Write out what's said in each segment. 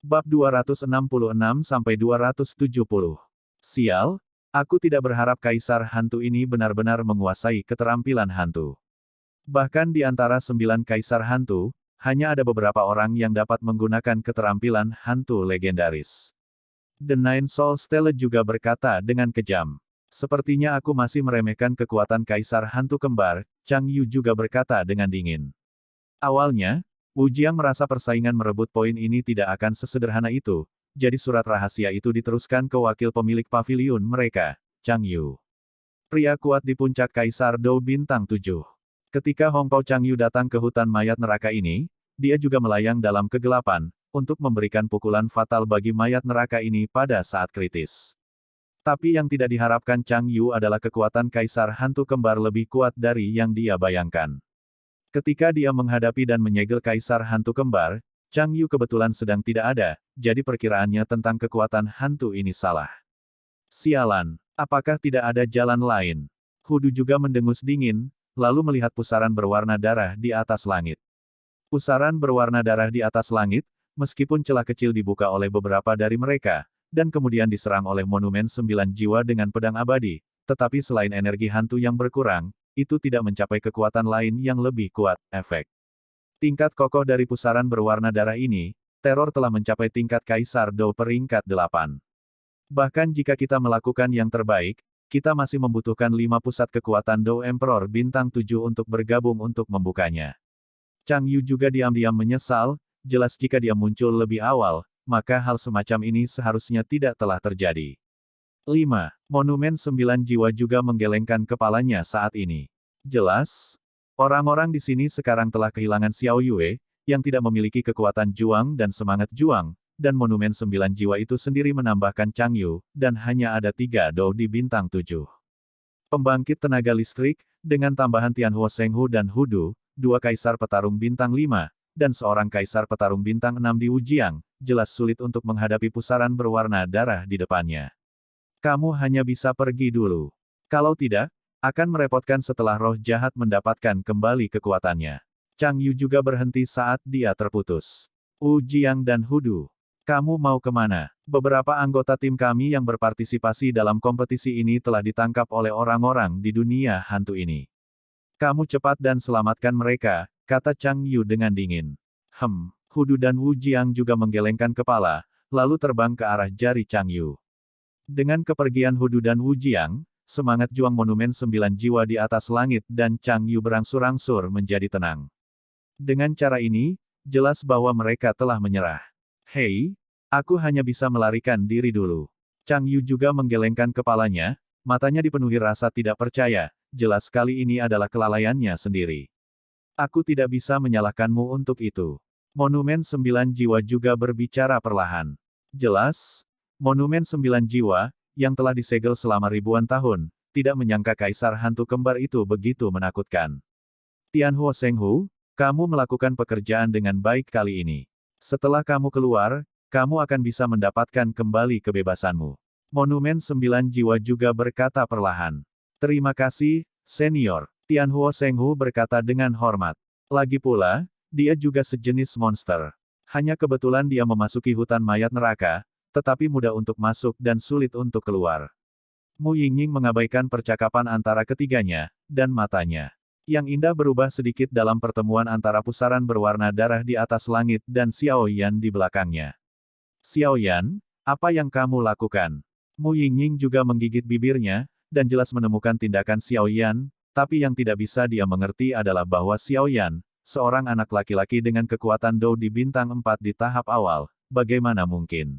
Bab 266-270. Sial, aku tidak berharap kaisar hantu ini benar-benar menguasai keterampilan hantu. Bahkan di antara 9 kaisar hantu, hanya ada beberapa orang yang dapat menggunakan keterampilan hantu legendaris. The Nine Soul Stele juga berkata dengan kejam. Sepertinya aku masih meremehkan kekuatan kaisar hantu kembar, Chang Yu juga berkata dengan dingin. Awalnya, Wu Jiang merasa persaingan merebut poin ini tidak akan sesederhana itu, jadi surat rahasia itu diteruskan ke wakil pemilik paviliun mereka, Chang Yu. Pria kuat di puncak Kaisar Dou Bintang 7. Ketika Hong Pao Chang Yu datang ke hutan mayat neraka ini, dia juga melayang dalam kegelapan, untuk memberikan pukulan fatal bagi mayat neraka ini pada saat kritis. Tapi yang tidak diharapkan Chang Yu adalah kekuatan kaisar hantu kembar lebih kuat dari yang dia bayangkan. Ketika dia menghadapi dan menyegel kaisar hantu kembar, Chang Yu kebetulan sedang tidak ada, jadi perkiraannya tentang kekuatan hantu ini salah. Sialan, apakah tidak ada jalan lain? Hudu juga mendengus dingin, lalu melihat pusaran berwarna darah di atas langit. Pusaran berwarna darah di atas langit, meskipun celah kecil dibuka oleh beberapa dari mereka, dan kemudian diserang oleh monumen 9 jiwa dengan pedang abadi, tetapi selain energi hantu yang berkurang, itu tidak mencapai kekuatan lain yang lebih kuat, efek. Tingkat kokoh dari pusaran berwarna darah ini, teror telah mencapai tingkat Kaisar Dou peringkat 8. Bahkan jika kita melakukan yang terbaik, kita masih membutuhkan 5 pusat kekuatan Dou Emperor bintang 7 untuk bergabung untuk membukanya. Chang Yu juga diam-diam menyesal, jelas jika dia muncul lebih awal, maka hal semacam ini seharusnya tidak telah terjadi. 5. Monumen 9 jiwa juga menggelengkan kepalanya saat ini. Jelas, orang-orang di sini sekarang telah kehilangan Xiao Yue, yang tidak memiliki kekuatan juang dan semangat juang, dan monumen 9 jiwa itu sendiri menambahkan Chang Yu, dan hanya ada 3 Dou di bintang 7. Pembangkit tenaga listrik, dengan tambahan Tianhuo Shenghu dan Hudu, 2 kaisar petarung bintang 5, dan seorang kaisar petarung bintang 6 di Wujiang, jelas sulit untuk menghadapi pusaran berwarna darah di depannya. Kamu hanya bisa pergi dulu. Kalau tidak, akan merepotkan setelah roh jahat mendapatkan kembali kekuatannya. Chang Yu juga berhenti saat dia terputus. Wujiang dan Hudu. Kamu mau kemana? Beberapa anggota tim kami yang berpartisipasi dalam kompetisi ini telah ditangkap oleh orang-orang di dunia hantu ini. Kamu cepat dan selamatkan mereka, kata Chang Yu dengan dingin. Hudu dan Wujiang juga menggelengkan kepala, lalu terbang ke arah jari Chang Yu. Dengan kepergian Hudu dan Wujiang, semangat juang monumen 9 jiwa di atas langit dan Chang Yu berangsur-angsur menjadi tenang. Dengan cara ini, jelas bahwa mereka telah menyerah. Hei, aku hanya bisa melarikan diri dulu. Chang Yu juga menggelengkan kepalanya, matanya dipenuhi rasa tidak percaya, jelas kali ini adalah kelalaiannya sendiri. Aku tidak bisa menyalahkanmu untuk itu. Monumen 9 jiwa juga berbicara perlahan. Jelas, monumen 9 jiwa, yang telah disegel selama ribuan tahun, tidak menyangka kaisar hantu kembar itu begitu menakutkan. Tianhuo Shenghu, kamu melakukan pekerjaan dengan baik kali ini. Setelah kamu keluar, kamu akan bisa mendapatkan kembali kebebasanmu. Monumen 9 jiwa juga berkata perlahan. Terima kasih, senior. Tianhuo Shenghu berkata dengan hormat. Lagi pula, dia juga sejenis monster. Hanya kebetulan dia memasuki hutan mayat neraka, tetapi mudah untuk masuk dan sulit untuk keluar. Mu Yingying mengabaikan percakapan antara ketiganya, dan matanya yang indah berubah sedikit dalam pertemuan antara pusaran berwarna darah di atas langit dan Xiao Yan di belakangnya. Xiao Yan, apa yang kamu lakukan? Mu Yingying juga menggigit bibirnya, dan jelas menemukan tindakan Xiao Yan, tapi yang tidak bisa dia mengerti adalah bahwa Xiao Yan, seorang anak laki-laki dengan kekuatan Dou di bintang 4 di tahap awal, bagaimana mungkin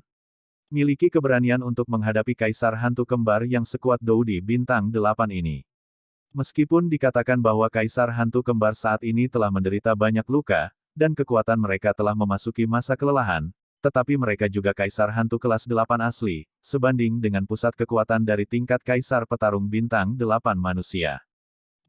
miliki keberanian untuk menghadapi kaisar hantu kembar yang sekuat Dou di bintang 8 ini. Meskipun dikatakan bahwa kaisar hantu kembar saat ini telah menderita banyak luka, dan kekuatan mereka telah memasuki masa kelelahan, tetapi mereka juga kaisar hantu kelas 8 asli, sebanding dengan pusat kekuatan dari tingkat kaisar petarung bintang 8 manusia.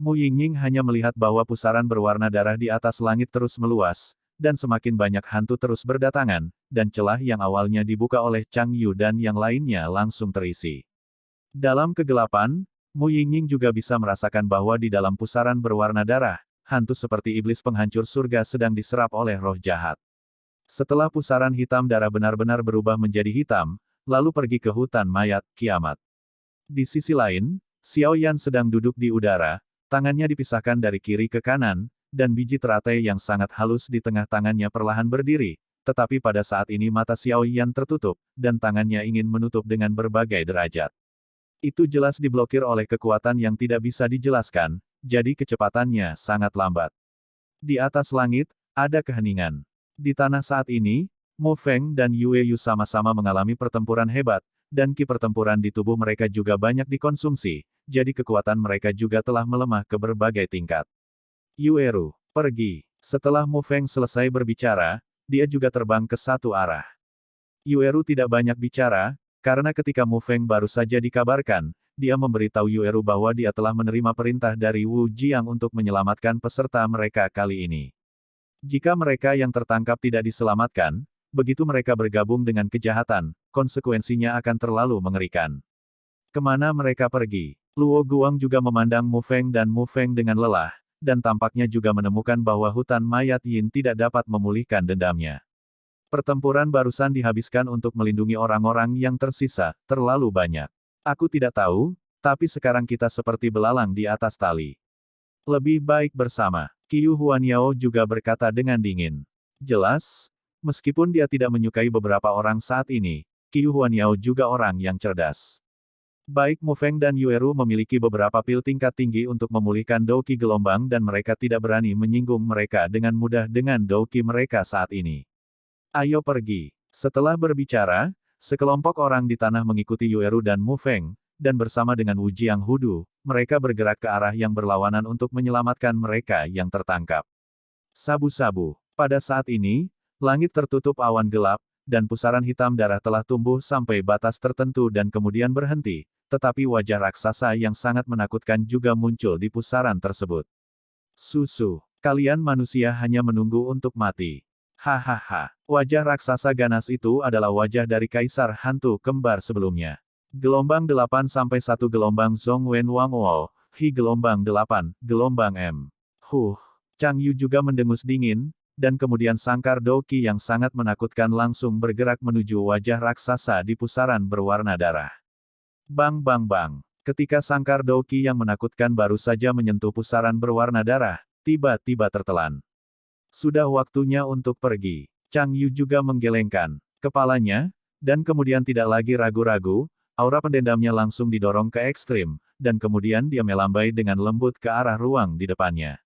Mu Yingying hanya melihat bahwa pusaran berwarna darah di atas langit terus meluas, dan semakin banyak hantu terus berdatangan, dan celah yang awalnya dibuka oleh Chang Yu dan yang lainnya langsung terisi. Dalam kegelapan, Mu Yingying juga bisa merasakan bahwa di dalam pusaran berwarna darah, hantu seperti iblis penghancur surga sedang diserap oleh roh jahat. Setelah pusaran hitam darah benar-benar berubah menjadi hitam, lalu pergi ke hutan mayat, kiamat. Di sisi lain, Xiao Yan sedang duduk di udara, tangannya dipisahkan dari kiri ke kanan, dan biji teratai yang sangat halus di tengah tangannya perlahan berdiri, tetapi pada saat ini mata Xiao Yan tertutup, dan tangannya ingin menutup dengan berbagai derajat. Itu jelas diblokir oleh kekuatan yang tidak bisa dijelaskan, jadi kecepatannya sangat lambat. Di atas langit, ada keheningan. Di tanah saat ini, Mu Feng dan Yue Yu sama-sama mengalami pertempuran hebat, dan ki pertempuran di tubuh mereka juga banyak dikonsumsi, jadi kekuatan mereka juga telah melemah ke berbagai tingkat. Yueru, pergi. Setelah Mu Feng selesai berbicara, dia juga terbang ke satu arah. Yueru tidak banyak bicara, karena ketika Mu Feng baru saja dikabarkan, dia memberitahu Yueru bahwa dia telah menerima perintah dari Wu Jiang untuk menyelamatkan peserta mereka kali ini. Jika mereka yang tertangkap tidak diselamatkan, begitu mereka bergabung dengan kejahatan, konsekuensinya akan terlalu mengerikan. Kemana mereka pergi? Luo Guang juga memandang Mu Feng dan Mu Feng dengan lelah, dan tampaknya juga menemukan bahwa hutan mayat Yin tidak dapat memulihkan dendamnya. Pertempuran barusan dihabiskan untuk melindungi orang-orang yang tersisa, terlalu banyak. Aku tidak tahu, tapi sekarang kita seperti belalang di atas tali. Lebih baik bersama. Qiu Huanyao juga berkata dengan dingin. Jelas, meskipun dia tidak menyukai beberapa orang saat ini, Qiu Huanyao juga orang yang cerdas. Baik Mu Feng dan Yueru memiliki beberapa pil tingkat tinggi untuk memulihkan Douqi gelombang dan mereka tidak berani menyinggung mereka dengan mudah dengan Douqi mereka saat ini. Ayo pergi. Setelah berbicara, sekelompok orang di tanah mengikuti Yueru dan Mu Feng, dan bersama dengan Wu Jiang Hudu, mereka bergerak ke arah yang berlawanan untuk menyelamatkan mereka yang tertangkap. Sabu-sabu. Pada saat ini, langit tertutup awan gelap, dan pusaran hitam darah telah tumbuh sampai batas tertentu dan kemudian berhenti, tetapi wajah raksasa yang sangat menakutkan juga muncul di pusaran tersebut. Susu. Kalian manusia hanya menunggu untuk mati. Hahaha. Wajah raksasa ganas itu adalah wajah dari kaisar hantu kembar sebelumnya. Gelombang 8 sampai 1 gelombang Zhong Wen Wang Wo, Hi gelombang 8, gelombang M. Chang Yu juga mendengus dingin, dan kemudian sangkar Douqi yang sangat menakutkan langsung bergerak menuju wajah raksasa di pusaran berwarna darah. Bang bang bang. Ketika sangkar Douqi yang menakutkan baru saja menyentuh pusaran berwarna darah, tiba-tiba tertelan. Sudah waktunya untuk pergi. Chang Yu juga menggelengkan kepalanya, dan kemudian tidak lagi ragu-ragu, aura pendendamnya langsung didorong ke ekstrim, dan kemudian dia melambai dengan lembut ke arah ruang di depannya.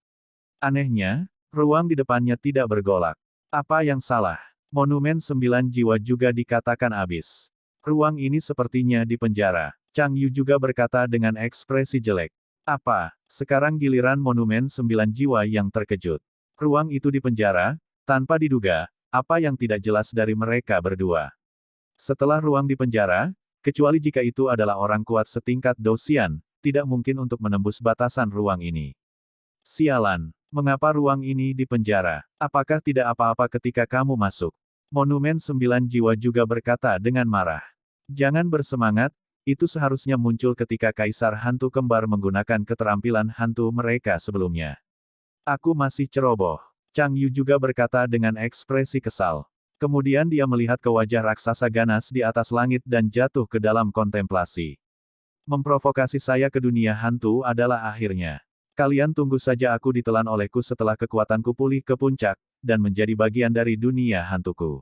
Anehnya, ruang di depannya tidak bergolak. Apa yang salah? Monumen 9 jiwa juga dikatakan habis. Ruang ini sepertinya di penjara. Chang Yu juga berkata dengan ekspresi jelek. Apa? Sekarang giliran monumen 9 jiwa yang terkejut. Ruang itu di penjara, tanpa diduga, apa yang tidak jelas dari mereka berdua. Setelah ruang di penjara, kecuali jika itu adalah orang kuat setingkat Dosian, tidak mungkin untuk menembus batasan ruang ini. Sialan, mengapa ruang ini di penjara? Apakah tidak apa-apa ketika kamu masuk? Monumen 9 jiwa juga berkata dengan marah. Jangan bersemangat, itu seharusnya muncul ketika kaisar hantu kembar menggunakan keterampilan hantu mereka sebelumnya. Aku masih ceroboh. Chang Yu juga berkata dengan ekspresi kesal. Kemudian dia melihat ke wajah raksasa ganas di atas langit dan jatuh ke dalam kontemplasi. Memprovokasi saya ke dunia hantu adalah akhirnya. Kalian tunggu saja aku ditelan olehku setelah kekuatanku pulih ke puncak, dan menjadi bagian dari dunia hantuku.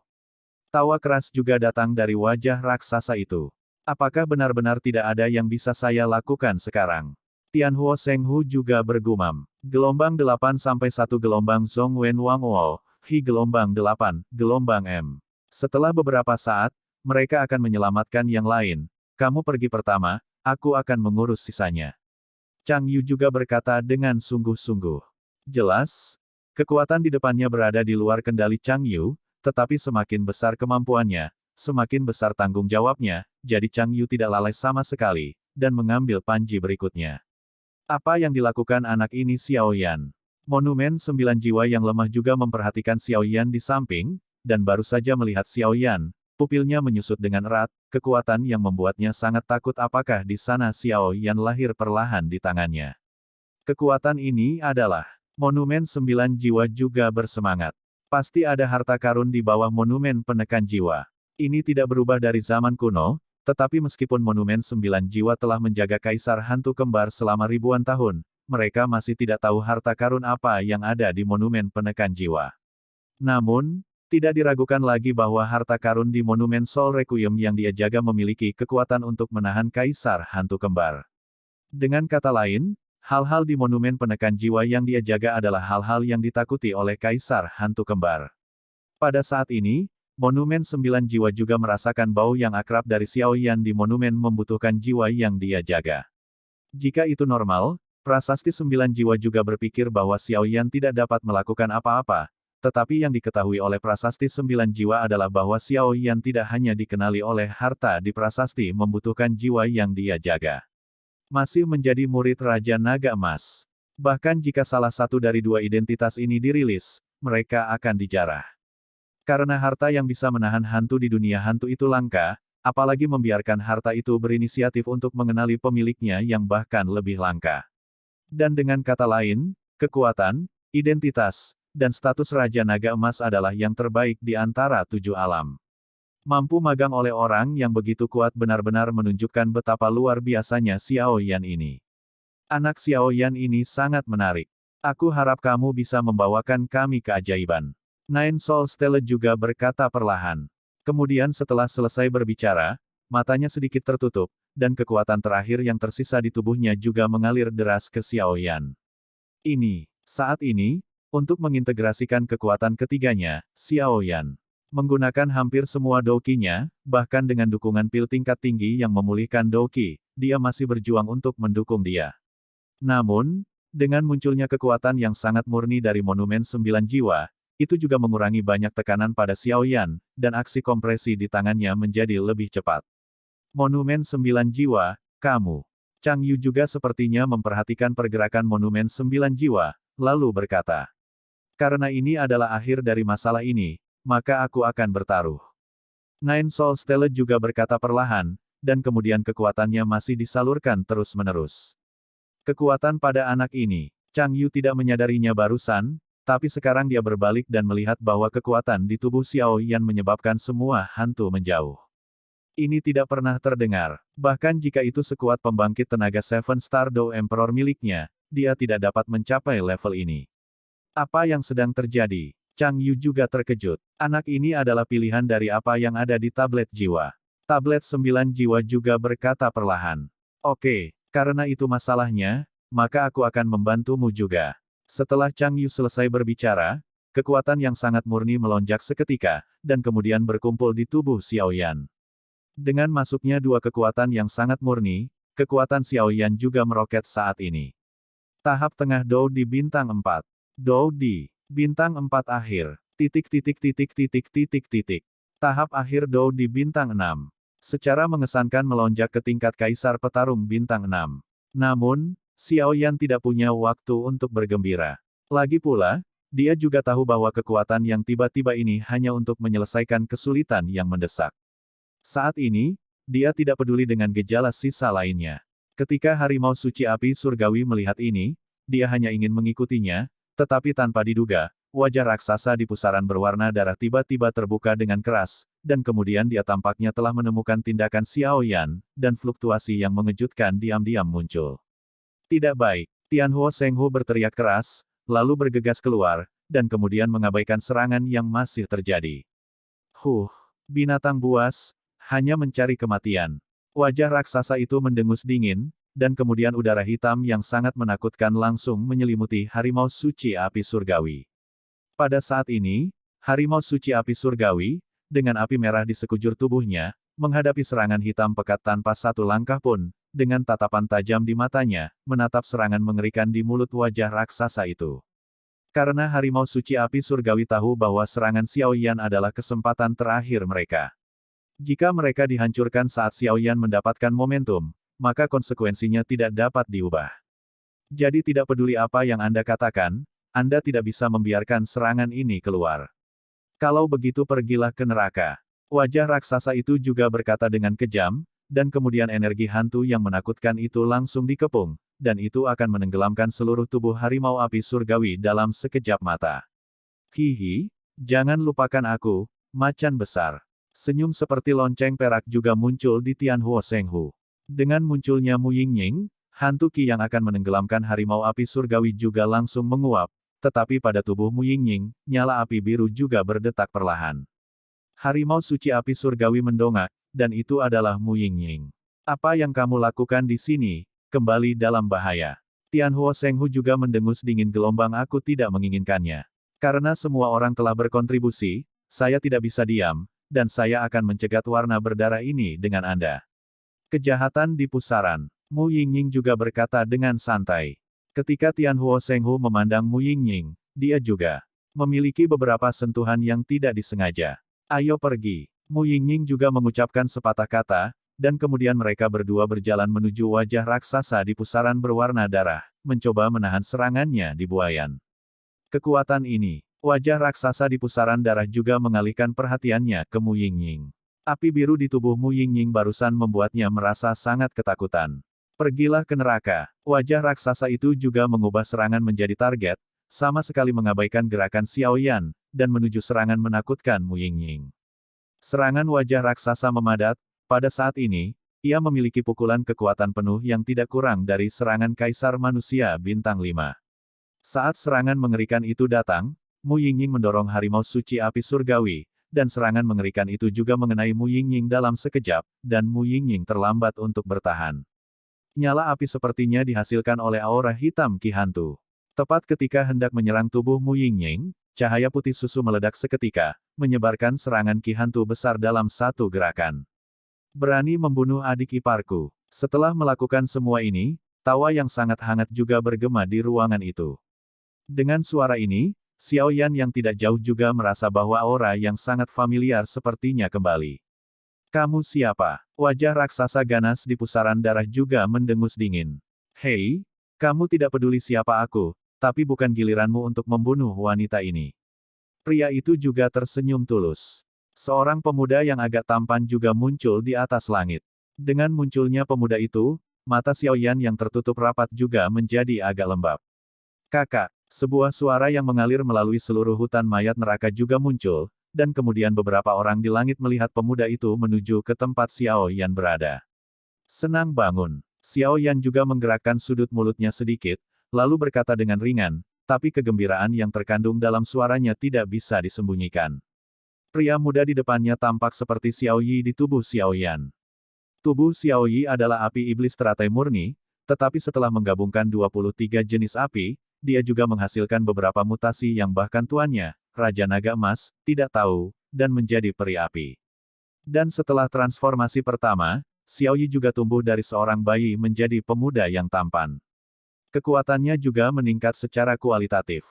Tawa keras juga datang dari wajah raksasa itu. Apakah benar-benar tidak ada yang bisa saya lakukan sekarang? Tianhuo Shenghu juga bergumam. Gelombang 8 sampai 1 gelombang Zhong Wen Wang Wo. Hi gelombang 8, gelombang M. Setelah beberapa saat, mereka akan menyelamatkan yang lain. Kamu pergi pertama, aku akan mengurus sisanya. Chang Yu juga berkata dengan sungguh-sungguh. Jelas, kekuatan di depannya berada di luar kendali Chang Yu, tetapi semakin besar kemampuannya, semakin besar tanggung jawabnya, jadi Chang Yu tidak lalai sama sekali, dan mengambil panji berikutnya. Apa yang dilakukan anak ini Xiao Yan? Monumen 9 jiwa yang lemah juga memperhatikan Xiao Yan di samping, dan baru saja melihat Xiao Yan, pupilnya menyusut dengan erat, kekuatan yang membuatnya sangat takut apakah di sana Xiao Yan lahir perlahan di tangannya. Kekuatan ini adalah, monumen 9 jiwa juga bersemangat. Pasti ada harta karun di bawah monumen penekan jiwa. Ini tidak berubah dari zaman kuno, tetapi meskipun monumen 9 jiwa telah menjaga kaisar hantu kembar selama ribuan tahun, mereka masih tidak tahu harta karun apa yang ada di monumen penekan jiwa. Namun, tidak diragukan lagi bahwa harta karun di monumen Soul Requiem yang dia jaga memiliki kekuatan untuk menahan kaisar hantu kembar. Dengan kata lain, hal-hal di monumen penekan jiwa yang dia jaga adalah hal-hal yang ditakuti oleh kaisar hantu kembar. Pada saat ini, monumen 9 jiwa juga merasakan bau yang akrab dari Xiao Yan di monumen membutuhkan jiwa yang dia jaga. Jika itu normal, prasasti 9 jiwa juga berpikir bahwa Xiao Yan tidak dapat melakukan apa-apa, tetapi yang diketahui oleh prasasti 9 jiwa adalah bahwa Xiao Yan tidak hanya dikenali oleh harta di prasasti membutuhkan jiwa yang dia jaga. Masih menjadi murid Raja Naga Emas. Bahkan jika salah satu dari dua identitas ini dirilis, mereka akan dijarah. Karena harta yang bisa menahan hantu di dunia hantu itu langka, apalagi membiarkan harta itu berinisiatif untuk mengenali pemiliknya yang bahkan lebih langka. Dan dengan kata lain, kekuatan, identitas, dan status Raja Naga Emas adalah yang terbaik di antara 7 alam. Mampu magang oleh orang yang begitu kuat benar-benar menunjukkan betapa luar biasanya Xiao Yan ini. Anak Xiao Yan ini sangat menarik. Aku harap kamu bisa membawakan kami keajaiban. Nine Soul Stele juga berkata perlahan. Kemudian setelah selesai berbicara, matanya sedikit tertutup, dan kekuatan terakhir yang tersisa di tubuhnya juga mengalir deras ke Xiao Yan. Saat ini, untuk mengintegrasikan kekuatan ketiganya, Xiao Yan menggunakan hampir semua douki-nya, bahkan dengan dukungan pil tingkat tinggi yang memulihkan douki, dia masih berjuang untuk mendukung dia. Namun, dengan munculnya kekuatan yang sangat murni dari monumen 9 jiwa, itu juga mengurangi banyak tekanan pada Xiao Yan, dan aksi kompresi di tangannya menjadi lebih cepat. Monumen 9 jiwa, kamu. Chang Yu juga sepertinya memperhatikan pergerakan monumen 9 jiwa, lalu berkata. Karena ini adalah akhir dari masalah ini, maka aku akan bertaruh. Nine Soul Stele juga berkata perlahan, dan kemudian kekuatannya masih disalurkan terus-menerus. Kekuatan pada anak ini, Chang Yu tidak menyadarinya barusan, tapi sekarang dia berbalik dan melihat bahwa kekuatan di tubuh Xiao Yan menyebabkan semua hantu menjauh. Ini tidak pernah terdengar, bahkan jika itu sekuat pembangkit tenaga Seven Star Dough Emperor miliknya, dia tidak dapat mencapai level ini. Apa yang sedang terjadi? Chang Yu juga terkejut. Anak ini adalah pilihan dari apa yang ada di tablet jiwa. Tablet 9 jiwa juga berkata perlahan. Oke, karena itu masalahnya, maka aku akan membantumu juga. Setelah Chang Yu selesai berbicara, kekuatan yang sangat murni melonjak seketika, dan kemudian berkumpul di tubuh Xiao Yan. Dengan masuknya dua kekuatan yang sangat murni, kekuatan Xiao Yan juga meroket saat ini. Tahap tengah Dou di bintang 4. Dou di bintang 4 akhir. Tahap akhir Dou di bintang 6. Secara mengesankan melonjak ke tingkat kaisar petarung bintang 6. Namun, Xiao Yan tidak punya waktu untuk bergembira. Lagi pula, dia juga tahu bahwa kekuatan yang tiba-tiba ini hanya untuk menyelesaikan kesulitan yang mendesak. Saat ini, dia tidak peduli dengan gejala sisa lainnya. Ketika harimau suci api surgawi melihat ini, dia hanya ingin mengikutinya, tetapi tanpa diduga, wajah raksasa di pusaran berwarna darah tiba-tiba terbuka dengan keras, dan kemudian dia tampaknya telah menemukan tindakan Xiao Yan, dan fluktuasi yang mengejutkan diam-diam muncul. Tidak baik, Tianhuo Shenghu berteriak keras, lalu bergegas keluar, dan kemudian mengabaikan serangan yang masih terjadi. Binatang buas, hanya mencari kematian. Wajah raksasa itu mendengus dingin, dan kemudian udara hitam yang sangat menakutkan langsung menyelimuti harimau suci api surgawi. Pada saat ini, harimau suci api surgawi, dengan api merah di sekujur tubuhnya, menghadapi serangan hitam pekat tanpa satu langkah pun, dengan tatapan tajam di matanya, menatap serangan mengerikan di mulut wajah raksasa itu. Karena harimau suci api surgawi tahu bahwa serangan Xiao Yan adalah kesempatan terakhir mereka. Jika mereka dihancurkan saat Xiao Yan mendapatkan momentum, maka konsekuensinya tidak dapat diubah. Jadi tidak peduli apa yang Anda katakan, Anda tidak bisa membiarkan serangan ini keluar. Kalau begitu pergilah ke neraka. Wajah raksasa itu juga berkata dengan kejam, dan kemudian energi hantu yang menakutkan itu langsung dikepung, dan itu akan menenggelamkan seluruh tubuh harimau api surgawi dalam sekejap mata. Hihi, Jangan lupakan aku, macan besar. Senyum seperti lonceng perak juga muncul di Tianhuo Shenghu. Dengan munculnya Mu Yingying, hantu Qi yang akan menenggelamkan harimau api surgawi juga langsung menguap, tetapi pada tubuh Mu Yingying, nyala api biru juga berdetak perlahan. Harimau suci api surgawi mendongak, dan itu adalah Mu Yingying. Apa yang kamu lakukan di sini? Kembali dalam bahaya. Tianhuo Shenghu juga mendengus dingin gelombang aku tidak menginginkannya. Karena semua orang telah berkontribusi, saya tidak bisa diam, dan saya akan mencegat warna berdarah ini dengan Anda. Kejahatan di pusaran. Mu Yingying juga berkata dengan santai. Ketika Tianhuo Shenghu memandang Mu Yingying, dia juga memiliki beberapa sentuhan yang tidak disengaja. Ayo pergi. Mu Yingying juga mengucapkan sepatah kata, dan kemudian mereka berdua berjalan menuju wajah raksasa di pusaran berwarna darah, mencoba menahan serangannya di buayan. Kekuatan ini, wajah raksasa di pusaran darah juga mengalihkan perhatiannya ke Mu Yingying. Api biru di tubuh Mu Yingying barusan membuatnya merasa sangat ketakutan. Pergilah ke neraka. Wajah raksasa itu juga mengubah serangan menjadi target, sama sekali mengabaikan gerakan Xiao Yan, dan menuju serangan menakutkan Mu Yingying. Serangan wajah raksasa memadat, pada saat ini, ia memiliki pukulan kekuatan penuh yang tidak kurang dari serangan Kaisar Manusia Bintang 5. Saat serangan mengerikan itu datang, Mu Yingying mendorong harimau suci api surgawi, dan serangan mengerikan itu juga mengenai Mu Yingying dalam sekejap, dan Mu Yingying terlambat untuk bertahan. Nyala api sepertinya dihasilkan oleh aura hitam Qi hantu. Tepat ketika hendak menyerang tubuh Mu Yingying, cahaya putih susu meledak seketika, menyebarkan serangan Qi hantu besar dalam satu gerakan. Berani membunuh adik iparku. Setelah melakukan semua ini, tawa yang sangat hangat juga bergema di ruangan itu. Dengan suara ini, Xiao Yan yang tidak jauh juga merasa bahwa aura yang sangat familiar sepertinya kembali. Kamu siapa? Wajah raksasa ganas di pusaran darah juga mendengus dingin. Hei, kamu tidak peduli siapa aku, tapi bukan giliranmu untuk membunuh wanita ini. Pria itu juga tersenyum tulus. Seorang pemuda yang agak tampan juga muncul di atas langit. Dengan munculnya pemuda itu, mata Xiao Yan yang tertutup rapat juga menjadi agak lembab. Kakak, sebuah suara yang mengalir melalui seluruh hutan mayat neraka juga muncul, dan kemudian beberapa orang di langit melihat pemuda itu menuju ke tempat Xiao Yan berada. Senang bangun. Xiao Yan juga menggerakkan sudut mulutnya sedikit, lalu berkata dengan ringan, tapi kegembiraan yang terkandung dalam suaranya tidak bisa disembunyikan. Pria muda di depannya tampak seperti Xiao Yi di tubuh Xiao Yan. Tubuh Xiao Yi adalah api iblis teratai murni, tetapi setelah menggabungkan 23 jenis api, dia juga menghasilkan beberapa mutasi yang bahkan tuannya, Raja Naga Emas, tidak tahu, dan menjadi peri api. Dan setelah transformasi pertama, Xiao Yi juga tumbuh dari seorang bayi menjadi pemuda yang tampan. Kekuatannya juga meningkat secara kualitatif.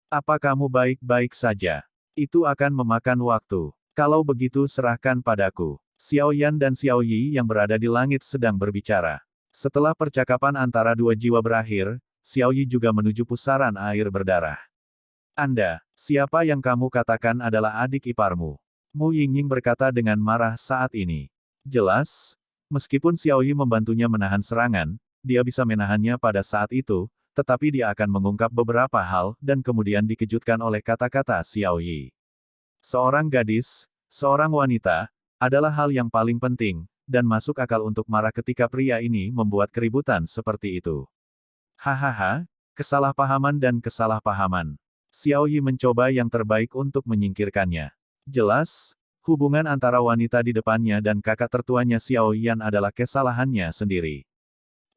Apa kamu baik-baik saja? Itu akan memakan waktu. Kalau begitu serahkan padaku. Xiao Yan dan Xiao Yi yang berada di langit sedang berbicara. Setelah percakapan antara dua jiwa berakhir, Xiao Yi juga menuju pusaran air berdarah. Anda, siapa yang kamu katakan adalah adik iparmu? Mu Yingying berkata dengan marah saat ini. Jelas, meskipun Xiao Yi membantunya menahan serangan, dia bisa menahannya pada saat itu, tetapi dia akan mengungkap beberapa hal, dan kemudian dikejutkan oleh kata-kata Xiao Yi. Seorang gadis, seorang wanita, adalah hal yang paling penting, dan masuk akal untuk marah ketika pria ini membuat keributan seperti itu. Hahaha, kesalahpahaman dan kesalahpahaman. Xiao Yi mencoba yang terbaik untuk menyingkirkannya. Jelas, hubungan antara wanita di depannya dan kakak tertuanya Xiao Yan adalah kesalahannya sendiri.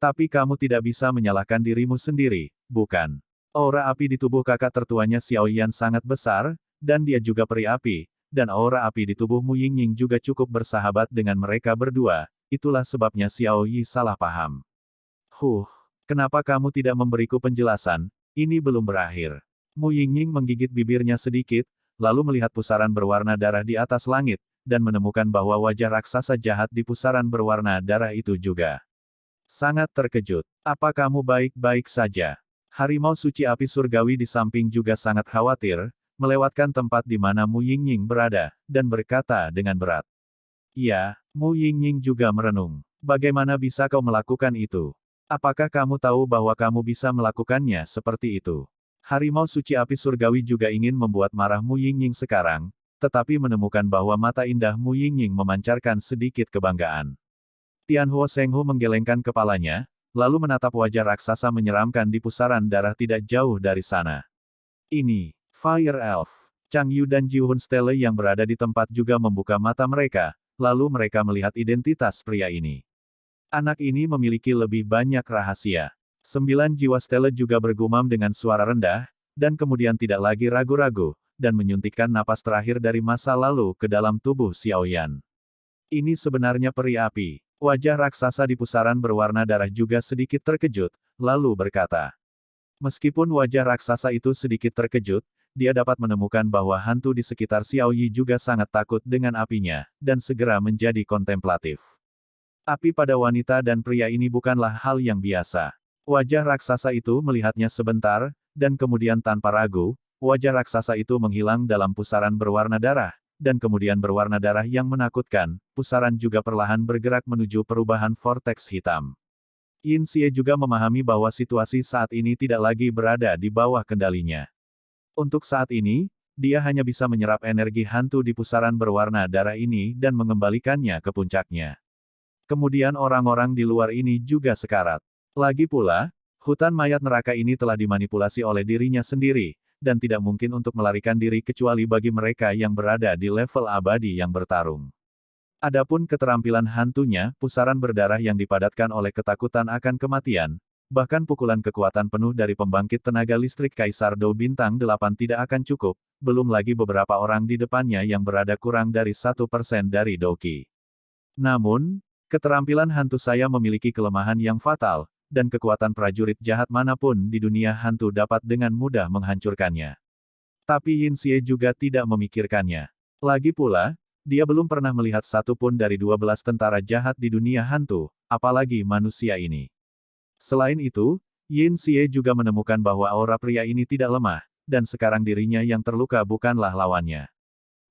Tapi kamu tidak bisa menyalahkan dirimu sendiri, bukan? Aura api di tubuh kakak tertuanya Xiao Yan sangat besar, dan dia juga peri api, dan aura api di tubuh Mu Yingying juga cukup bersahabat dengan mereka berdua, itulah sebabnya Xiao Yi salah paham. Kenapa kamu tidak memberiku penjelasan? Ini belum berakhir. Mu Yingying menggigit bibirnya sedikit, lalu melihat pusaran berwarna darah di atas langit, dan menemukan bahwa wajah raksasa jahat di pusaran berwarna darah itu juga sangat terkejut. Apa kamu baik-baik saja? Harimau suci api surgawi di samping juga sangat khawatir, melewatkan tempat di mana Mu Yingying berada, dan berkata dengan berat. Ya, Mu Yingying juga merenung. Bagaimana bisa kau melakukan itu? Apakah kamu tahu bahwa kamu bisa melakukannya seperti itu? Harimau suci api surgawi juga ingin membuat marah Mu Yingying sekarang, tetapi menemukan bahwa mata indah Mu Yingying memancarkan sedikit kebanggaan. Tianhuo Shenghu menggelengkan kepalanya, lalu menatap wajah raksasa menyeramkan di pusaran darah tidak jauh dari sana. Ini, Fire Elf. Chang Yu dan Ji Hun Stele yang berada di tempat juga membuka mata mereka, lalu mereka melihat identitas pria ini. Anak ini memiliki lebih banyak rahasia. 9 jiwa Stele juga bergumam dengan suara rendah, dan kemudian tidak lagi ragu-ragu, dan menyuntikkan napas terakhir dari masa lalu ke dalam tubuh Xiao Yan. Ini sebenarnya peri api. Wajah raksasa di pusaran berwarna darah juga sedikit terkejut, lalu berkata. Meskipun wajah raksasa itu sedikit terkejut, dia dapat menemukan bahwa hantu di sekitar Xiao Yi juga sangat takut dengan apinya, dan segera menjadi kontemplatif. Api pada wanita dan pria ini bukanlah hal yang biasa. Wajah raksasa itu melihatnya sebentar, dan kemudian tanpa ragu, wajah raksasa itu menghilang dalam pusaran berwarna darah, dan kemudian berwarna darah yang menakutkan, pusaran juga perlahan bergerak menuju perubahan vortex hitam. Yin Xie juga memahami bahwa situasi saat ini tidak lagi berada di bawah kendalinya. Untuk saat ini, dia hanya bisa menyerap energi hantu di pusaran berwarna darah ini dan mengembalikannya ke puncaknya. Kemudian orang-orang di luar ini juga sekarat. Lagi pula, hutan mayat neraka ini telah dimanipulasi oleh dirinya sendiri, dan tidak mungkin untuk melarikan diri kecuali bagi mereka yang berada di level abadi yang bertarung. Adapun keterampilan hantunya, pusaran berdarah yang dipadatkan oleh ketakutan akan kematian, bahkan pukulan kekuatan penuh dari pembangkit tenaga listrik Kaisar Dou Bintang 8 tidak akan cukup, belum lagi beberapa orang di depannya yang berada kurang dari 1% dari Douqi. Namun, keterampilan hantu saya memiliki kelemahan yang fatal, dan kekuatan prajurit jahat manapun di dunia hantu dapat dengan mudah menghancurkannya. Tapi Yin Xie juga tidak memikirkannya. Lagi pula, dia belum pernah melihat satu pun dari 12 tentara jahat di dunia hantu, apalagi manusia ini. Selain itu, Yin Xie juga menemukan bahwa aura pria ini tidak lemah, dan sekarang dirinya yang terluka bukanlah lawannya.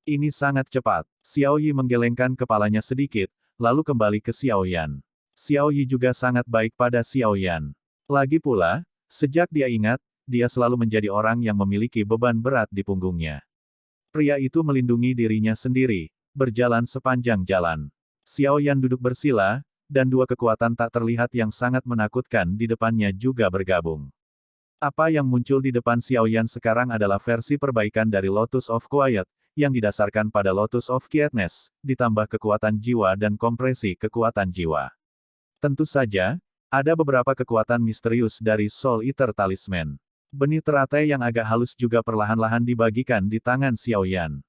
Ini sangat cepat. Xiao Yi menggelengkan kepalanya sedikit, lalu kembali ke Xiao Yan. Xiao Yi juga sangat baik pada Xiao Yan. Lagi pula, sejak dia ingat, dia selalu menjadi orang yang memiliki beban berat di punggungnya. Pria itu melindungi dirinya sendiri, berjalan sepanjang jalan. Xiao Yan duduk bersila, dan dua kekuatan tak terlihat yang sangat menakutkan di depannya juga bergabung. Apa yang muncul di depan Xiao Yan sekarang adalah versi perbaikan dari Lotus of Quiet, yang didasarkan pada Lotus of Quietness, ditambah kekuatan jiwa dan kompresi kekuatan jiwa. Tentu saja, ada beberapa kekuatan misterius dari Soul Eater Talisman. Benih teratai yang agak halus juga perlahan-lahan dibagikan di tangan Xiao Yan.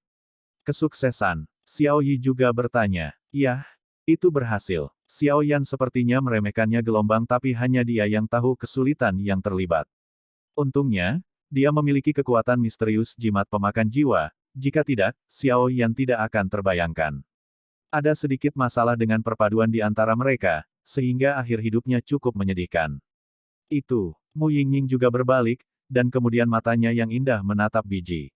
Kesuksesan. Xiao Yi juga bertanya. Yah, itu berhasil. Xiao Yan sepertinya meremehkannya gelombang tapi hanya dia yang tahu kesulitan yang terlibat. Untungnya, dia memiliki kekuatan misterius jimat pemakan jiwa, jika tidak, Xiao Yan tidak akan terbayangkan. Ada sedikit masalah dengan perpaduan di antara mereka, sehingga akhir hidupnya cukup menyedihkan. Itu, Mu Yingying juga berbalik, dan kemudian matanya yang indah menatap biji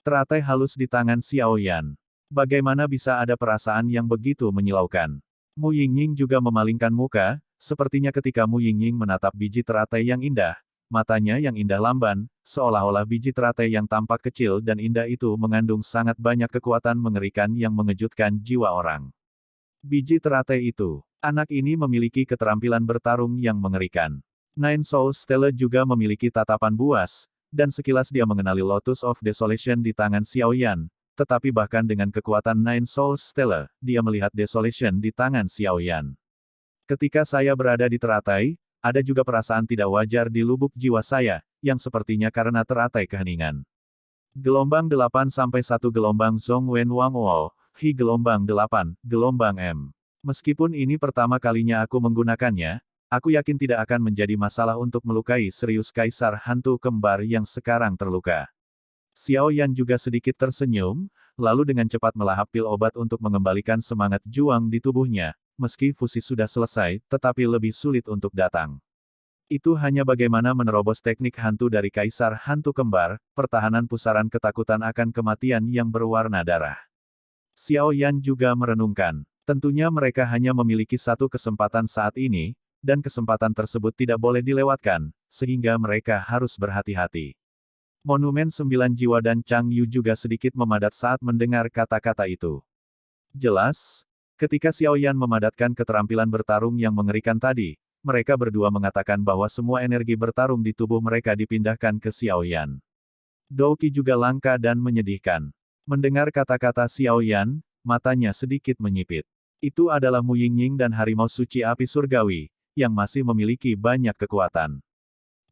teratai halus di tangan Xiao Yan. Bagaimana bisa ada perasaan yang begitu menyilaukan? Mu Yingying juga memalingkan muka, sepertinya ketika Mu Yingying menatap biji teratai yang indah, matanya yang indah lamban, seolah-olah biji teratai yang tampak kecil dan indah itu mengandung sangat banyak kekuatan mengerikan yang mengejutkan jiwa orang. Biji teratai itu, anak ini memiliki keterampilan bertarung yang mengerikan. Nine Souls Stele juga memiliki tatapan buas, dan sekilas dia mengenali Lotus of Desolation di tangan Xiao Yan, tetapi bahkan dengan kekuatan Nine Souls Stele, dia melihat Desolation di tangan Xiao Yan. Ketika saya berada di teratai, ada juga perasaan tidak wajar di lubuk jiwa saya, yang sepertinya karena teratai keheningan. Gelombang 8 sampai 1 gelombang Zhong Wen Wang Wo, Hi gelombang 8, gelombang M. Meskipun ini pertama kalinya aku menggunakannya, aku yakin tidak akan menjadi masalah untuk melukai serius Kaisar Hantu Kembar yang sekarang terluka. Xiao Yan juga sedikit tersenyum, lalu dengan cepat melahap pil obat untuk mengembalikan semangat juang di tubuhnya, meski fusi sudah selesai, tetapi lebih sulit untuk datang. Itu hanya bagaimana menerobos teknik hantu dari Kaisar Hantu Kembar, pertahanan pusaran ketakutan akan kematian yang berwarna darah. Xiao Yan juga merenungkan, tentunya mereka hanya memiliki satu kesempatan saat ini, dan kesempatan tersebut tidak boleh dilewatkan, sehingga mereka harus berhati-hati. Monumen 9 Jiwa dan Chang Yu juga sedikit memadat saat mendengar kata-kata itu. Jelas, ketika Xiao Yan memadatkan keterampilan bertarung yang mengerikan tadi, mereka berdua mengatakan bahwa semua energi bertarung di tubuh mereka dipindahkan ke Xiao Yan. Dou Qi juga langka dan menyedihkan. Mendengar kata-kata Xiao Yan, matanya sedikit menyipit. Itu adalah Mu Yingying dan harimau suci api surgawi, yang masih memiliki banyak kekuatan.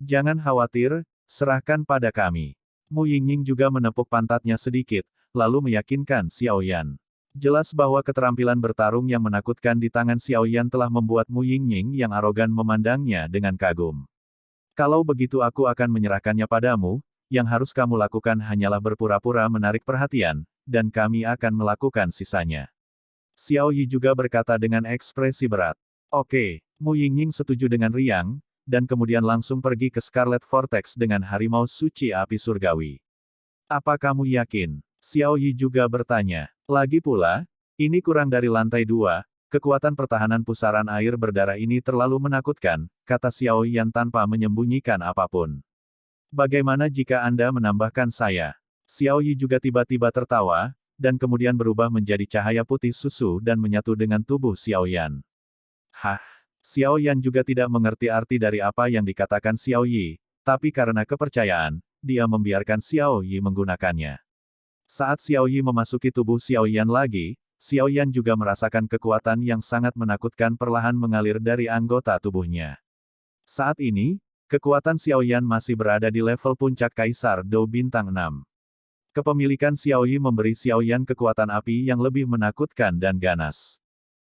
Jangan khawatir, serahkan pada kami. Mu Yingying juga menepuk pantatnya sedikit, lalu meyakinkan Xiao Yan. Jelas bahwa keterampilan bertarung yang menakutkan di tangan Xiao Yan telah membuat Mu Yingying yang arogan memandangnya dengan kagum. Kalau begitu aku akan menyerahkannya padamu, yang harus kamu lakukan hanyalah berpura-pura menarik perhatian, dan kami akan melakukan sisanya. Xiao Yi juga berkata dengan ekspresi berat. Oke, Mu Yingying setuju dengan riang, dan kemudian langsung pergi ke Scarlet Vortex dengan harimau suci api surgawi. Apa kamu yakin? Xiao Yi juga bertanya. Lagi pula, ini kurang dari lantai 2, kekuatan pertahanan pusaran air berdarah ini terlalu menakutkan, kata Xiao Yan tanpa menyembunyikan apapun. Bagaimana jika Anda menambahkan saya? Xiao Yi juga tiba-tiba tertawa, dan kemudian berubah menjadi cahaya putih susu dan menyatu dengan tubuh Xiao Yan. Hah? Xiao Yan juga tidak mengerti arti dari apa yang dikatakan Xiao Yi, tapi karena kepercayaan, dia membiarkan Xiao Yi menggunakannya. Saat Xiao Yi memasuki tubuh Xiao Yan lagi, Xiao Yan juga merasakan kekuatan yang sangat menakutkan perlahan mengalir dari anggota tubuhnya. Saat ini, kekuatan Xiao Yan masih berada di level puncak Kaisar Dou Bintang 6. Kepemilikan Xiao Yi memberi Xiao Yan kekuatan api yang lebih menakutkan dan ganas.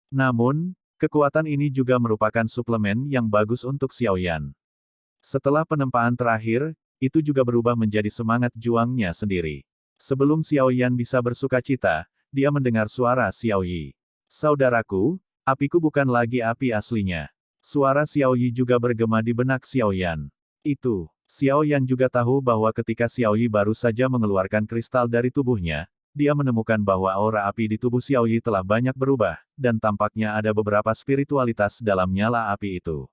Namun, kekuatan ini juga merupakan suplemen yang bagus untuk Xiao Yan. Setelah penempaan terakhir, itu juga berubah menjadi semangat juangnya sendiri. Sebelum Xiao Yan bisa bersukacita, dia mendengar suara Xiao Yi. Saudaraku, apiku bukan lagi api aslinya. Suara Xiao Yi juga bergema di benak Xiao Yan. Xiao Yan juga tahu bahwa ketika Xiao Yi baru saja mengeluarkan kristal dari tubuhnya, dia menemukan bahwa aura api di tubuh Xiao Yi telah banyak berubah, dan tampaknya ada beberapa spiritualitas dalam nyala api itu.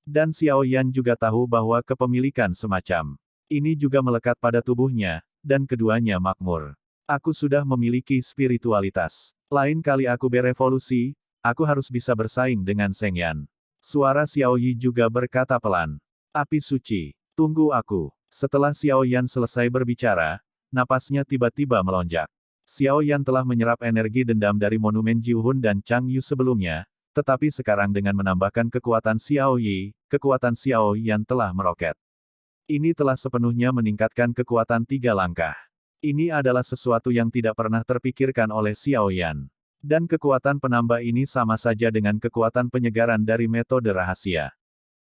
Dan Xiao Yan juga tahu bahwa kepemilikan semacam ini juga melekat pada tubuhnya, dan keduanya makmur. Aku sudah memiliki spiritualitas. Lain kali aku berevolusi, aku harus bisa bersaing dengan Sheng Yan. Suara Xiao Yi juga berkata pelan. Api suci, tunggu aku. Setelah Xiao Yan selesai berbicara, napasnya tiba-tiba melonjak. Xiao Yan telah menyerap energi dendam dari monumen Jiuhun dan Chang Yu sebelumnya, tetapi sekarang dengan menambahkan kekuatan Xiao Yi, kekuatan Xiao Yan telah meroket. Ini telah sepenuhnya meningkatkan kekuatan 3 langkah. Ini adalah sesuatu yang tidak pernah terpikirkan oleh Xiao Yan. Dan kekuatan penambah ini sama saja dengan kekuatan penyegaran dari metode rahasia.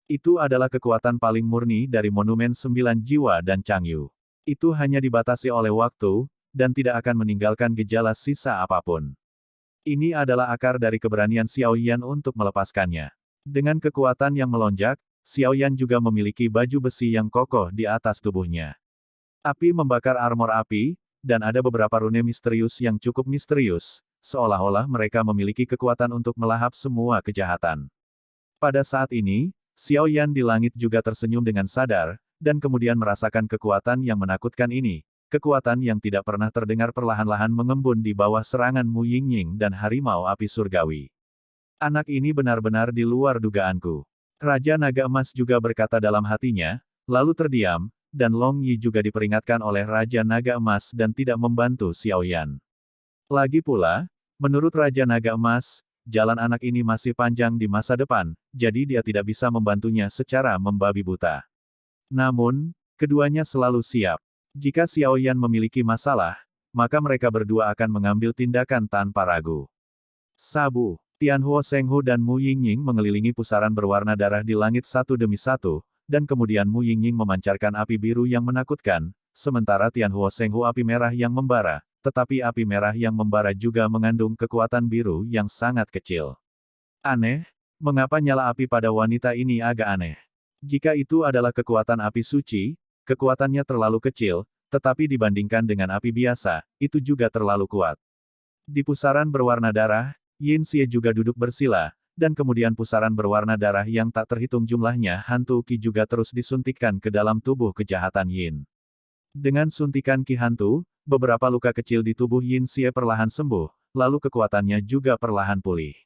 Itu adalah kekuatan paling murni dari monumen 9 Jiwa dan Chang Yu. Itu hanya dibatasi oleh waktu, dan tidak akan meninggalkan gejala sisa apapun. Ini adalah akar dari keberanian Xiao Yan untuk melepaskannya. Dengan kekuatan yang melonjak, Xiao Yan juga memiliki baju besi yang kokoh di atas tubuhnya. Api membakar armor api, dan ada beberapa rune misterius yang cukup misterius, seolah-olah mereka memiliki kekuatan untuk melahap semua kejahatan. Pada saat ini, Xiao Yan di langit juga tersenyum dengan sadar, dan kemudian merasakan kekuatan yang menakutkan ini, kekuatan yang tidak pernah terdengar perlahan-lahan mengembun di bawah serangan Mu Yingying dan harimau api surgawi. Anak ini benar-benar di luar dugaanku. Raja Naga Emas juga berkata dalam hatinya, lalu terdiam, dan Long Yi juga diperingatkan oleh Raja Naga Emas dan tidak membantu Xiao Yan. Lagi pula, menurut Raja Naga Emas, jalan anak ini masih panjang di masa depan, jadi dia tidak bisa membantunya secara membabi buta. Namun, keduanya selalu siap. Jika Xiao Yan memiliki masalah, maka mereka berdua akan mengambil tindakan tanpa ragu. Sabu, Tianhuo Shenghu dan Mu Yingying mengelilingi pusaran berwarna darah di langit satu demi satu, dan kemudian Mu Yingying memancarkan api biru yang menakutkan, sementara Tianhuo Shenghu api merah yang membara. Tetapi api merah yang membara juga mengandung kekuatan biru yang sangat kecil. Aneh, mengapa nyala api pada wanita ini agak aneh? Jika itu adalah kekuatan api suci, kekuatannya terlalu kecil, tetapi dibandingkan dengan api biasa, itu juga terlalu kuat. Di pusaran berwarna darah, Yin Xie juga duduk bersila, dan kemudian pusaran berwarna darah yang tak terhitung jumlahnya hantu Qi juga terus disuntikkan ke dalam tubuh kejahatan Yin. Dengan suntikan ki hantu, beberapa luka kecil di tubuh Yin Xie perlahan sembuh, lalu kekuatannya juga perlahan pulih.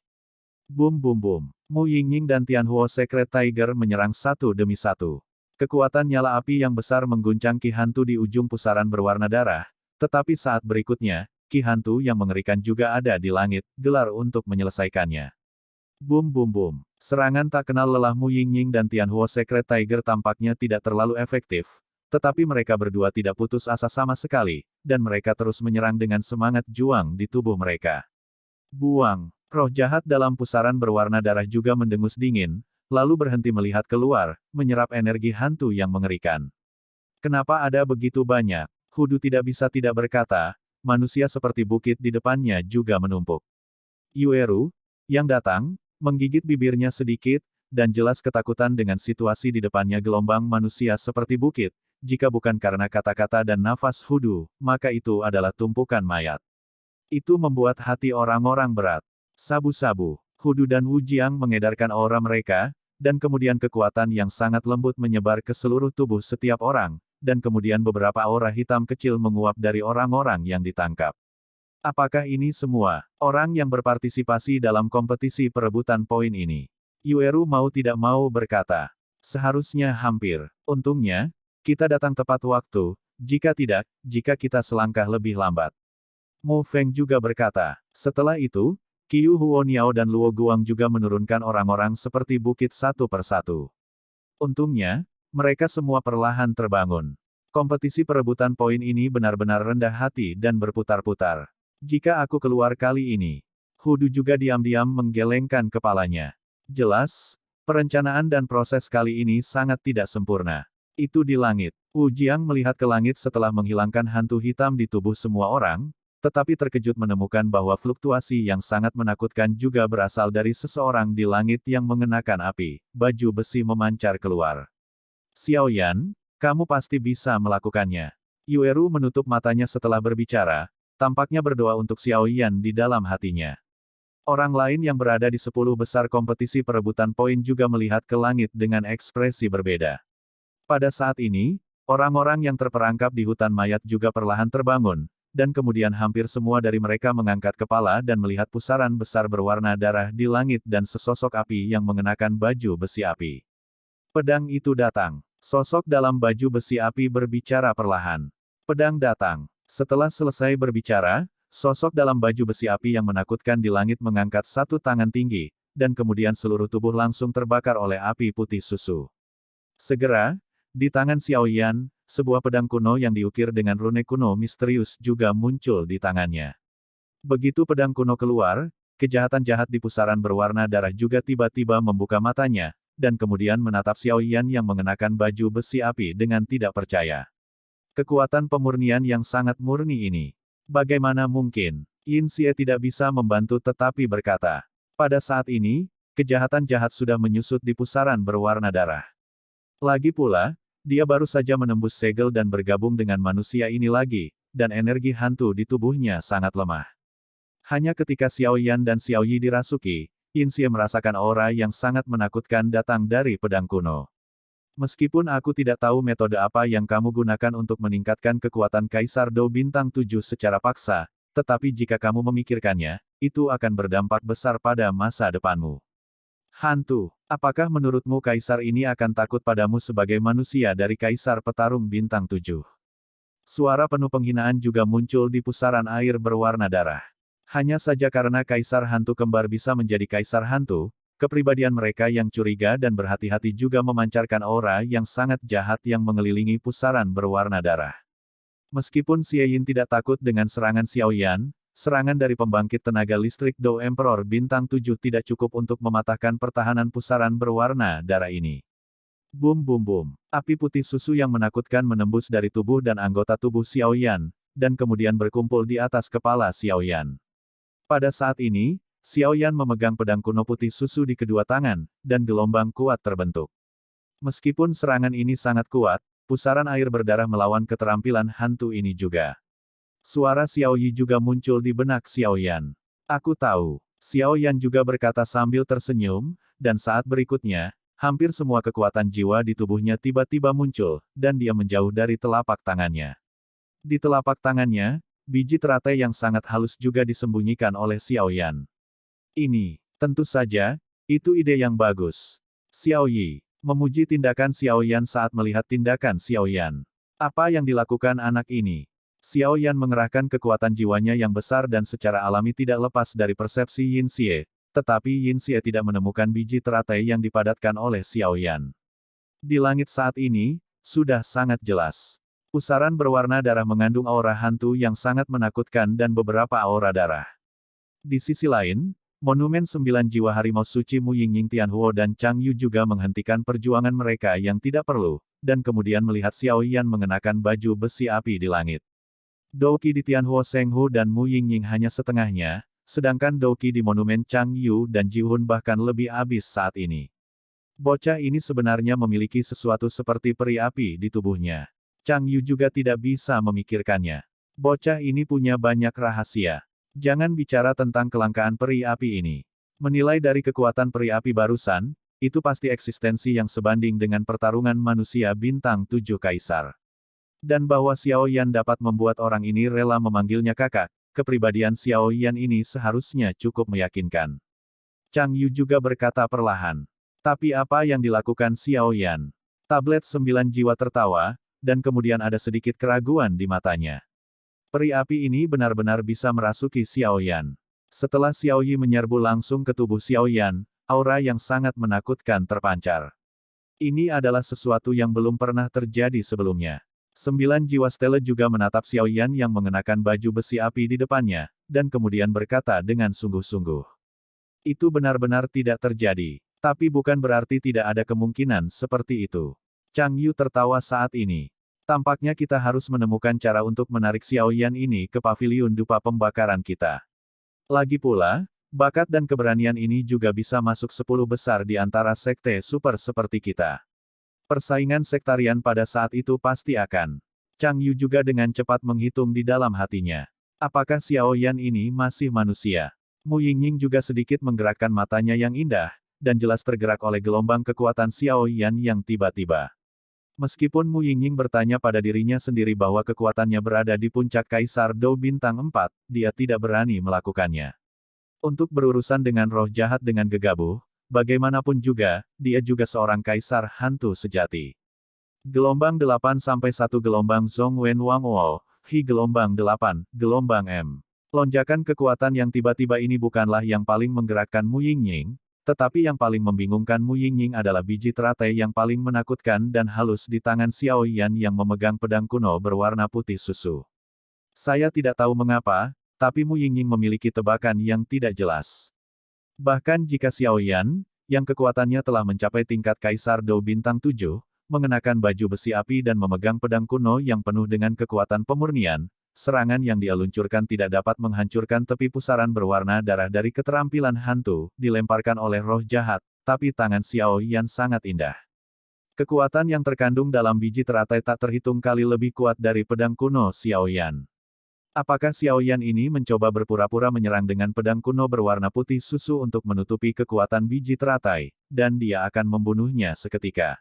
Boom boom boom. Mu Yingying dan Tianhuo Secret Tiger menyerang satu demi satu. Kekuatan nyala api yang besar mengguncang ki hantu di ujung pusaran berwarna darah, tetapi saat berikutnya, ki hantu yang mengerikan juga ada di langit, gelar untuk menyelesaikannya. Boom boom boom. Serangan tak kenal lelah Mu Yingying dan Tianhuo Secret Tiger tampaknya tidak terlalu efektif, tetapi mereka berdua tidak putus asa sama sekali, dan mereka terus menyerang dengan semangat juang di tubuh mereka. Buang. Roh jahat dalam pusaran berwarna darah juga mendengus dingin, lalu berhenti melihat keluar, menyerap energi hantu yang mengerikan. Kenapa ada begitu banyak? Hudu tidak bisa tidak berkata, manusia seperti bukit di depannya juga menumpuk. Yueru, yang datang, menggigit bibirnya sedikit, dan jelas ketakutan dengan situasi di depannya gelombang manusia seperti bukit, jika bukan karena kata-kata dan nafas Hudu, maka itu adalah tumpukan mayat. Itu membuat hati orang-orang berat. Sabu-sabu, Hudu dan Wu Jiang mengedarkan aura mereka, dan kemudian kekuatan yang sangat lembut menyebar ke seluruh tubuh setiap orang, dan kemudian beberapa aura hitam kecil menguap dari orang-orang yang ditangkap. Apakah ini semua orang yang berpartisipasi dalam kompetisi perebutan poin ini? Yueru mau tidak mau berkata. Seharusnya hampir. Untungnya, kita datang tepat waktu, jika tidak, jika kita selangkah lebih lambat. Mu Feng juga berkata. Setelah itu, Qiu Huoniao dan Luo Guang juga menurunkan orang-orang seperti bukit satu persatu. Untungnya, mereka semua perlahan terbangun. Kompetisi perebutan poin ini benar-benar rendah hati dan berputar-putar. Jika aku keluar kali ini, Hudu juga diam-diam menggelengkan kepalanya. Jelas, perencanaan dan proses kali ini sangat tidak sempurna. Itu di langit. Wu Jiang melihat ke langit setelah menghilangkan hantu hitam di tubuh semua orang, tetapi terkejut menemukan bahwa fluktuasi yang sangat menakutkan juga berasal dari seseorang di langit yang mengenakan api, baju besi memancar keluar. Xiao Yan, kamu pasti bisa melakukannya. Yueru menutup matanya setelah berbicara, tampaknya berdoa untuk Xiao Yan di dalam hatinya. Orang lain yang berada di 10 besar kompetisi perebutan poin juga melihat ke langit dengan ekspresi berbeda. Pada saat ini, orang-orang yang terperangkap di hutan mayat juga perlahan terbangun, dan kemudian hampir semua dari mereka mengangkat kepala dan melihat pusaran besar berwarna darah di langit dan sesosok api yang mengenakan baju besi api. Pedang itu datang. Sosok dalam baju besi api berbicara perlahan. Pedang datang. Setelah selesai berbicara, sosok dalam baju besi api yang menakutkan di langit mengangkat satu tangan tinggi, dan kemudian seluruh tubuh langsung terbakar oleh api putih susu. Segera, di tangan Xiao Yan, sebuah pedang kuno yang diukir dengan rune kuno misterius juga muncul di tangannya. Begitu pedang kuno keluar, kejahatan jahat di pusaran berwarna darah juga tiba-tiba membuka matanya, dan kemudian menatap Xiao Yan yang mengenakan baju besi api dengan tidak percaya. Kekuatan pemurnian yang sangat murni ini. Bagaimana mungkin? Yin Xie tidak bisa membantu tetapi berkata. Pada saat ini, kejahatan jahat sudah menyusut di pusaran berwarna darah. Lagi pula, dia baru saja menembus segel dan bergabung dengan manusia ini lagi, dan energi hantu di tubuhnya sangat lemah. Hanya ketika Xiao Yan dan Xiao Yi dirasuki, Yin Xie merasakan aura yang sangat menakutkan datang dari pedang kuno. Meskipun aku tidak tahu metode apa yang kamu gunakan untuk meningkatkan kekuatan Kaisar Do Bintang 7 secara paksa, tetapi jika kamu memikirkannya, itu akan berdampak besar pada masa depanmu. Hantu, apakah menurutmu Kaisar ini akan takut padamu sebagai manusia dari Kaisar Petarung Bintang 7? Suara penuh penghinaan juga muncul di pusaran air berwarna darah. Hanya saja karena Kaisar Hantu Kembar bisa menjadi Kaisar Hantu, kepribadian mereka yang curiga dan berhati-hati juga memancarkan aura yang sangat jahat yang mengelilingi pusaran berwarna darah. Meskipun Xie Yin tidak takut dengan serangan Xiao Yan, serangan dari pembangkit tenaga listrik Do Emperor Bintang 7 tidak cukup untuk mematahkan pertahanan pusaran berwarna darah ini. Boom boom boom. Api putih susu yang menakutkan menembus dari tubuh dan anggota tubuh Xiao Yan, dan kemudian berkumpul di atas kepala Xiao Yan. Pada saat ini, Xiao Yan memegang pedang kuno putih susu di kedua tangan, dan gelombang kuat terbentuk. Meskipun serangan ini sangat kuat, pusaran air berdarah melawan keterampilan hantu ini juga. Suara Xiao Yi juga muncul di benak Xiao Yan. Aku tahu. Xiao Yan juga berkata sambil tersenyum, dan saat berikutnya, Hampir semua kekuatan jiwa di tubuhnya tiba-tiba muncul, dan dia menjauh dari telapak tangannya. Di telapak tangannya, biji teratai yang sangat halus juga disembunyikan oleh Xiao Yan. Ini, tentu saja, itu ide yang bagus. Xiao Yi memuji tindakan Xiao Yan saat melihat tindakan Xiao Yan. Apa yang dilakukan anak ini? Xiao Yan mengerahkan kekuatan jiwanya yang besar dan secara alami tidak lepas dari persepsi Yin Xie, tetapi Yin Xie tidak menemukan biji teratai yang dipadatkan oleh Xiao Yan. Di langit saat ini, sudah sangat jelas. Pusaran berwarna darah mengandung aura hantu yang sangat menakutkan dan beberapa aura darah. Di sisi lain, monumen 9 jiwa harimau suci Mu Yingying Tianhuo dan Chang Yu juga menghentikan perjuangan mereka yang tidak perlu, dan kemudian melihat Xiao Yan mengenakan baju besi api di langit. Douqi di Tianhuo Shenghu dan Mu Yingying hanya setengahnya, sedangkan Douqi di monumen Chang Yu dan Jihun bahkan lebih abis saat ini. Bocah ini sebenarnya memiliki sesuatu seperti peri api di tubuhnya. Chang Yu juga tidak bisa memikirkannya. Bocah ini punya banyak rahasia. Jangan bicara tentang kelangkaan peri api ini. Menilai dari kekuatan peri api barusan, itu pasti eksistensi yang sebanding dengan pertarungan manusia bintang 7 kaisar. Dan bahwa Xiao Yan dapat membuat orang ini rela memanggilnya kakak, kepribadian Xiao Yan ini seharusnya cukup meyakinkan. Chang Yu juga berkata perlahan. Tapi apa yang dilakukan Xiao Yan? Tablet 9 jiwa tertawa, dan kemudian ada sedikit keraguan di matanya. Peri api ini benar-benar bisa merasuki Xiao Yan. Setelah Xiao Yi menyerbu langsung ke tubuh Xiao Yan, aura yang sangat menakutkan terpancar. Ini adalah sesuatu yang belum pernah terjadi sebelumnya. 9 jiwa stele juga menatap Xiao Yan yang mengenakan baju besi api di depannya, dan kemudian berkata dengan sungguh-sungguh. Itu benar-benar tidak terjadi. Tapi bukan berarti tidak ada kemungkinan seperti itu. Chang Yu tertawa saat ini. Tampaknya kita harus menemukan cara untuk menarik Xiao Yan ini ke paviliun dupa pembakaran kita. Lagi pula, bakat dan keberanian ini juga bisa masuk 10 besar di antara sekte super seperti kita. Persaingan sektarian pada saat itu pasti akan. Chang Yu juga dengan cepat menghitung di dalam hatinya. Apakah Xiao Yan ini masih manusia? Mu Yingying juga sedikit menggerakkan matanya yang indah, dan jelas tergerak oleh gelombang kekuatan Xiao Yan yang tiba-tiba. Meskipun Mu Yingying bertanya pada dirinya sendiri bahwa kekuatannya berada di puncak Kaisar Dou Bintang 4, dia tidak berani melakukannya. Untuk berurusan dengan roh jahat dengan gegabah, bagaimanapun juga, dia juga seorang kaisar hantu sejati. Gelombang 8 sampai 1 gelombang Zhong Wen Wang Wo, Hi gelombang 8, gelombang M. Lonjakan kekuatan yang tiba-tiba ini bukanlah yang paling menggerakkan Mu Yingying, tetapi yang paling membingungkan Mu Yingying adalah biji teratai yang paling menakutkan dan halus di tangan Xiao Yan yang memegang pedang kuno berwarna putih susu. Saya tidak tahu mengapa, tapi Mu Yingying memiliki tebakan yang tidak jelas. Bahkan jika Xiao Yan, yang kekuatannya telah mencapai tingkat Kaisar Dou Bintang 7, mengenakan baju besi api dan memegang pedang kuno yang penuh dengan kekuatan pemurnian, serangan yang dia luncurkan tidak dapat menghancurkan tepi pusaran berwarna darah dari keterampilan hantu, dilemparkan oleh roh jahat, tapi tangan Xiao Yan sangat indah. Kekuatan yang terkandung dalam biji teratai tak terhitung kali lebih kuat dari pedang kuno Xiao Yan. Apakah Xiao Yan ini mencoba berpura-pura menyerang dengan pedang kuno berwarna putih susu untuk menutupi kekuatan biji teratai, dan dia akan membunuhnya seketika?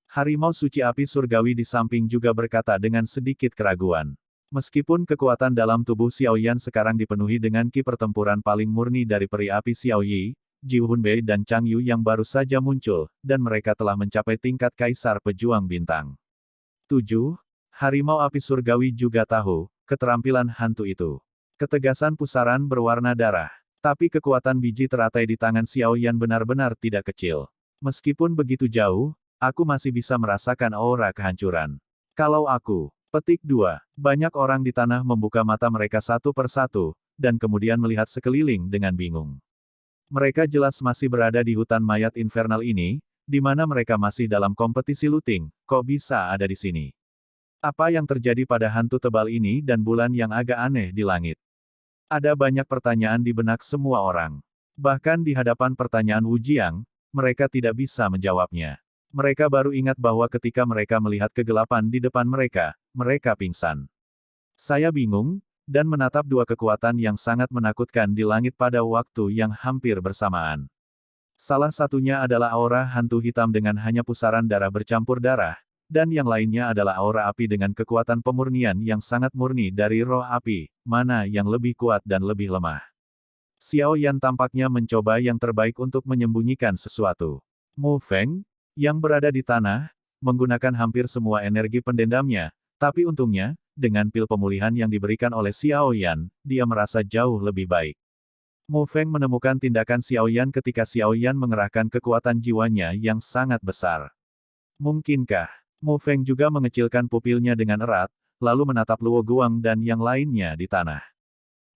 Harimau suci api surgawi di samping juga berkata dengan sedikit keraguan. Meskipun kekuatan dalam tubuh Xiao Yan sekarang dipenuhi dengan ki pertempuran paling murni dari peri api Xiao Yi, Ji Hunbei dan Chang Yu yang baru saja muncul, dan mereka telah mencapai tingkat Kaisar Pejuang Bintang 7, Harimau api surgawi juga tahu keterampilan hantu itu. Ketegasan pusaran berwarna darah. Tapi kekuatan biji teratai di tangan Xiao Yan benar-benar tidak kecil. Meskipun begitu jauh, aku masih bisa merasakan aura kehancuran. Kalau aku, petik 2, banyak orang di tanah membuka mata mereka satu persatu, dan kemudian melihat sekeliling dengan bingung. Mereka jelas masih berada di hutan mayat infernal ini, di mana mereka masih dalam kompetisi looting, kok bisa ada di sini? Apa yang terjadi pada hantu tebal ini dan bulan yang agak aneh di langit? Ada banyak pertanyaan di benak semua orang. Bahkan di hadapan pertanyaan Wu Jiang, mereka tidak bisa menjawabnya. Mereka baru ingat bahwa ketika mereka melihat kegelapan di depan mereka, mereka pingsan. Saya bingung, dan menatap dua kekuatan yang sangat menakutkan di langit pada waktu yang hampir bersamaan. Salah satunya adalah aura hantu hitam dengan hanya pusaran darah bercampur darah, dan yang lainnya adalah aura api dengan kekuatan pemurnian yang sangat murni dari roh api, mana yang lebih kuat dan lebih lemah. Xiao Yan tampaknya mencoba yang terbaik untuk menyembunyikan sesuatu. Mu Feng, yang berada di tanah, menggunakan hampir semua energi pendendamnya, tapi untungnya, dengan pil pemulihan yang diberikan oleh Xiao Yan, dia merasa jauh lebih baik. Mu Feng menemukan tindakan Xiao Yan ketika Xiao Yan mengerahkan kekuatan jiwanya yang sangat besar. Mungkinkah Mu Feng juga mengecilkan pupilnya dengan erat, lalu menatap Luo Guang dan yang lainnya di tanah.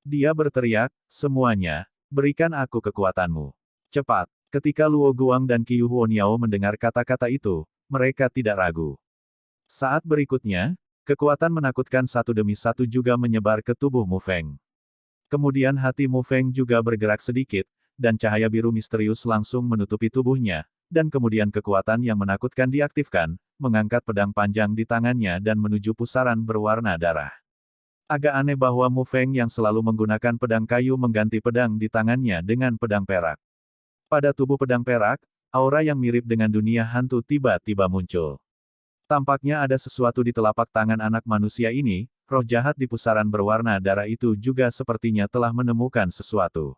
Dia berteriak, semuanya, berikan aku kekuatanmu. Cepat. Ketika Luo Guang dan Qiu Huoniao mendengar kata-kata itu, mereka tidak ragu. Saat berikutnya, kekuatan menakutkan satu demi satu juga menyebar ke tubuh Mu Feng. Kemudian hati Mu Feng juga bergerak sedikit, dan cahaya biru misterius langsung menutupi tubuhnya, dan kemudian kekuatan yang menakutkan diaktifkan, mengangkat pedang panjang di tangannya dan menuju pusaran berwarna darah. Agak aneh bahwa Mu Feng yang selalu menggunakan pedang kayu mengganti pedang di tangannya dengan pedang perak. Pada tubuh pedang perak, aura yang mirip dengan dunia hantu tiba-tiba muncul. Tampaknya ada sesuatu di telapak tangan anak manusia ini, roh jahat di pusaran berwarna darah itu juga sepertinya telah menemukan sesuatu.